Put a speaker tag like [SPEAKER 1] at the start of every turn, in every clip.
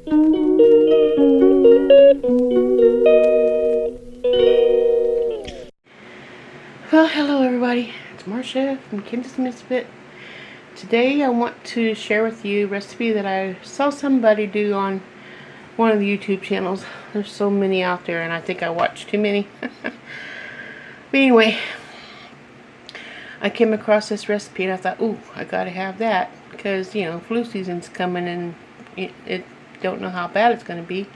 [SPEAKER 1] Well, hello everybody. It's Marsha from Kim's Misfit. Today I want to share with you a recipe that I saw somebody do on one of the YouTube channels. There's so many out there and I think I watched too many. But anyway, I came across this recipe and I thought, ooh, I gotta have that. Because, you know, flu season's coming and it don't know how bad it's going to be.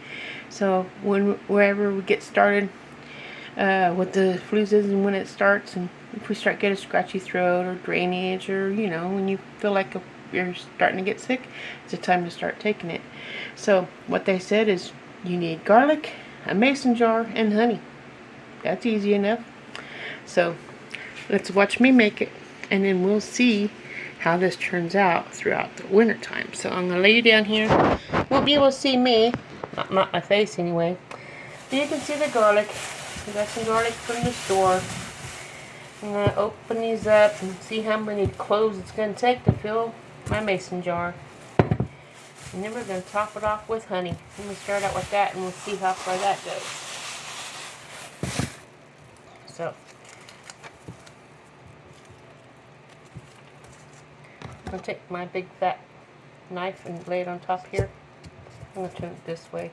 [SPEAKER 1] So wherever we get started with the flu season, when it starts, and if we start getting a scratchy throat or drainage, or you know, when you feel like you're starting to get sick, it's a time to start taking it. So what they said is you need garlic, a mason jar, and honey. That's easy enough. So let's watch me make it, and then we'll see how this turns out throughout the winter time. So I'm gonna lay you down here. You won't be able to see me, not my face anyway. But you can see the garlic. I got some garlic from the store. I'm gonna open these up and see how many cloves it's gonna take to fill my mason jar. And then we're gonna top it off with honey. Let me start out with that, and we'll see how far that goes. So I'm going to take my big fat knife and lay it on top here. I'm going to turn it this way.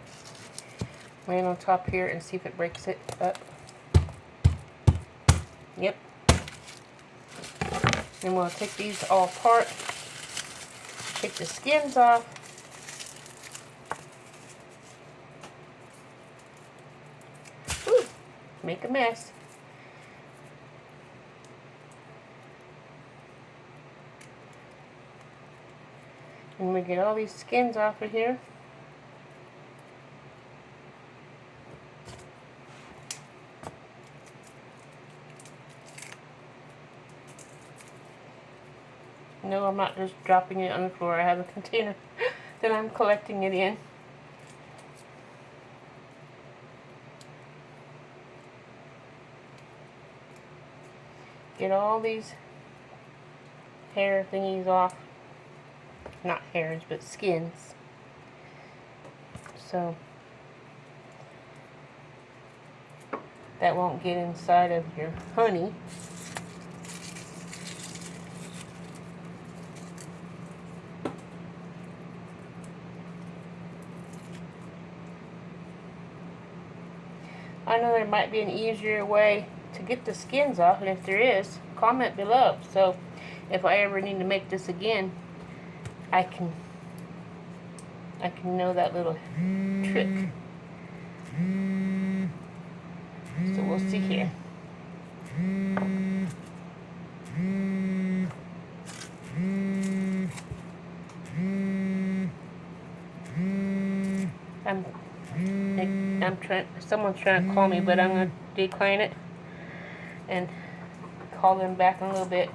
[SPEAKER 1] Lay it on top here and see if it breaks it up. Yep. And we'll take these all apart. Take the skins off. Ooh, make a mess. And we get all these skins off of here. No, I'm not just dropping it on the floor. I have a container that I'm collecting it in. Get all these hair thingies off. Not hairs, but skins. So that won't get inside of your honey. I know there might be an easier way to get the skins off, and if there is, comment below. So if I ever need to make this again, I can know that little trick. So we'll see here. Someone's trying to call me, but I'm going to decline it and call them back in a little bit.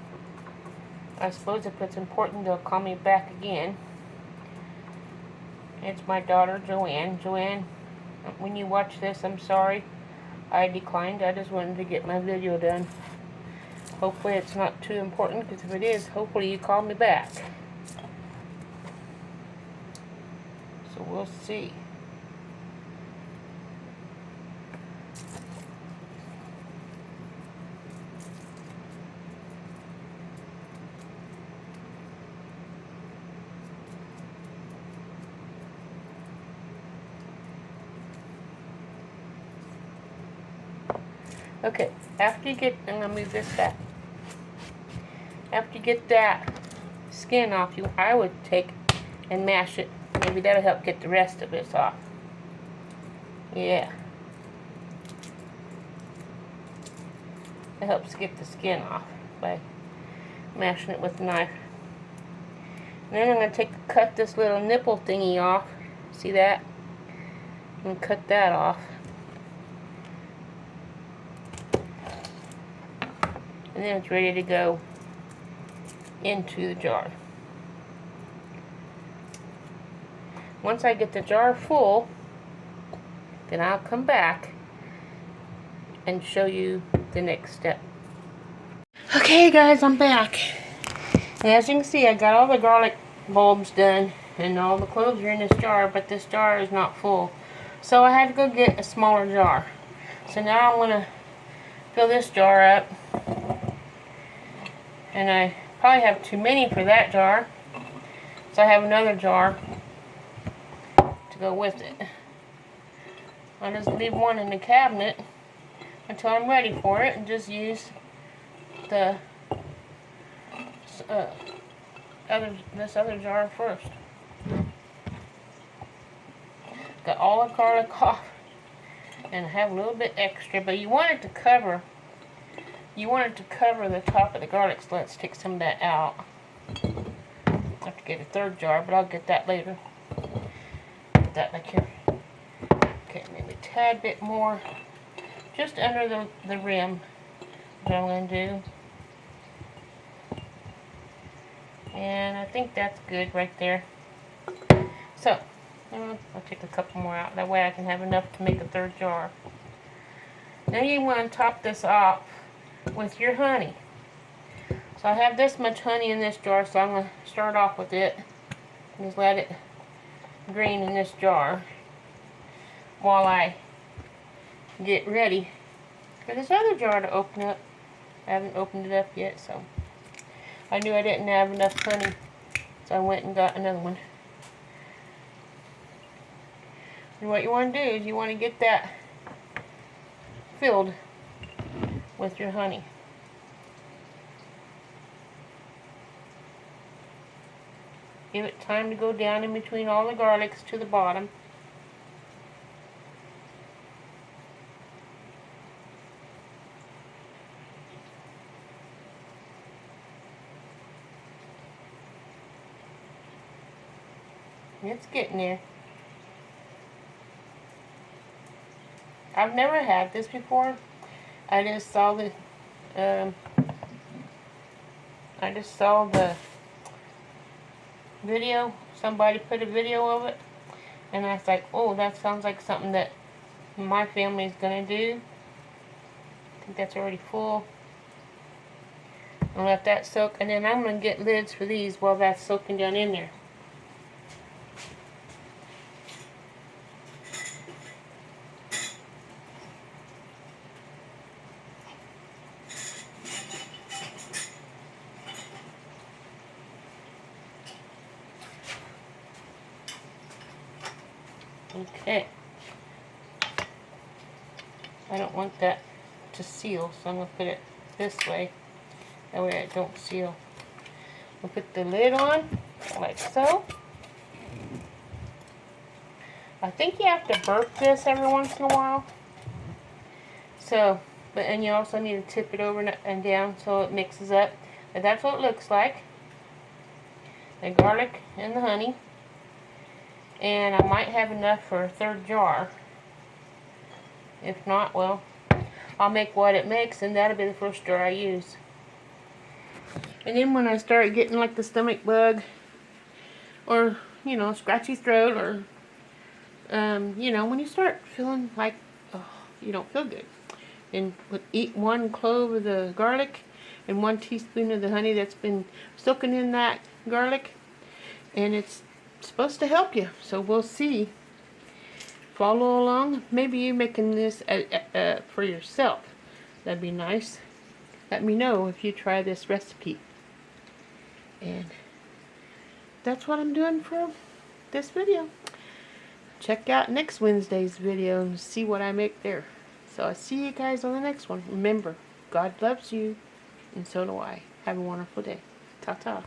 [SPEAKER 1] I suppose if it's important, they'll call me back again. It's my daughter, Joanne. Joanne, when you watch this, I'm sorry. I declined. I just wanted to get my video done. Hopefully it's not too important, because if it is, hopefully you call me back. So we'll see. Okay, after you get, I'm going to move this back. After you get that skin off, I would take and mash it. Maybe that'll help get the rest of this off. Yeah. It helps get the skin off by mashing it with a knife. And then I'm going to cut this little nipple thingy off. See that? And cut that off. And then it's ready to go into the jar. Once I get the jar full, then I'll come back and show you the next step. Okay guys, I'm back. And as you can see, I got all the garlic bulbs done, And all the cloves are in this jar, but this jar is not full. So I had to go get a smaller jar. So now I'm going to fill this jar up. And I probably have too many for that jar. So I have another jar to go with it. I'll just leave one in the cabinet until I'm ready for it and just use the this other jar first. Got all the garlic off, and I have a little bit extra, but you want it to cover the top of the garlic, so let's take some of that out. I have to get a third jar, but I'll get that later. Put that back here. Okay, maybe a tad bit more, just under the rim, what I'm going to do. And I think that's good right there. So, I'll take a couple more out. That way I can have enough to make a third jar. Now you want to top this off with your honey. So I have this much honey in this jar, so I'm going to start off with it. Just let it drain in this jar while I get ready for this other jar to open up. I haven't opened it up yet, so I knew I didn't have enough honey, so I went and got another one. And what you want to do is you want to get that filled with your honey. Give it time to go down in between all the garlics to the bottom. It's getting there. I've never had this before. I just saw the video. Somebody put a video of it, and I was like, oh, that sounds like something that my family is gonna do. I think that's already full. I'll let that soak, and then I'm gonna get lids for these while that's soaking down in there. Okay. I don't want that to seal, so I'm going to put it this way. That way it don't seal. I'll put the lid on, like so. I think you have to burp this every once in a while. So, and you also need to tip it over and down so it mixes up. But that's what it looks like. The garlic and the honey. And I might have enough for a third jar. If not, well, I'll make what it makes, and that'll be the first jar I use. And then when I start getting like the stomach bug, or, you know, scratchy throat, or, you know, when you start feeling like, oh, you don't feel good, then eat 1 clove of the garlic and 1 teaspoon of the honey that's been soaking in that garlic, and it's supposed to help you. So we'll see. Follow along. Maybe you're making this for yourself. That'd be nice. Let me know if you try this recipe. And that's what I'm doing for this video. Check out next Wednesday's video and see what I make there. So I'll see you guys on the next one. Remember, God loves you, and so do I. Have a wonderful day. Ta-ta.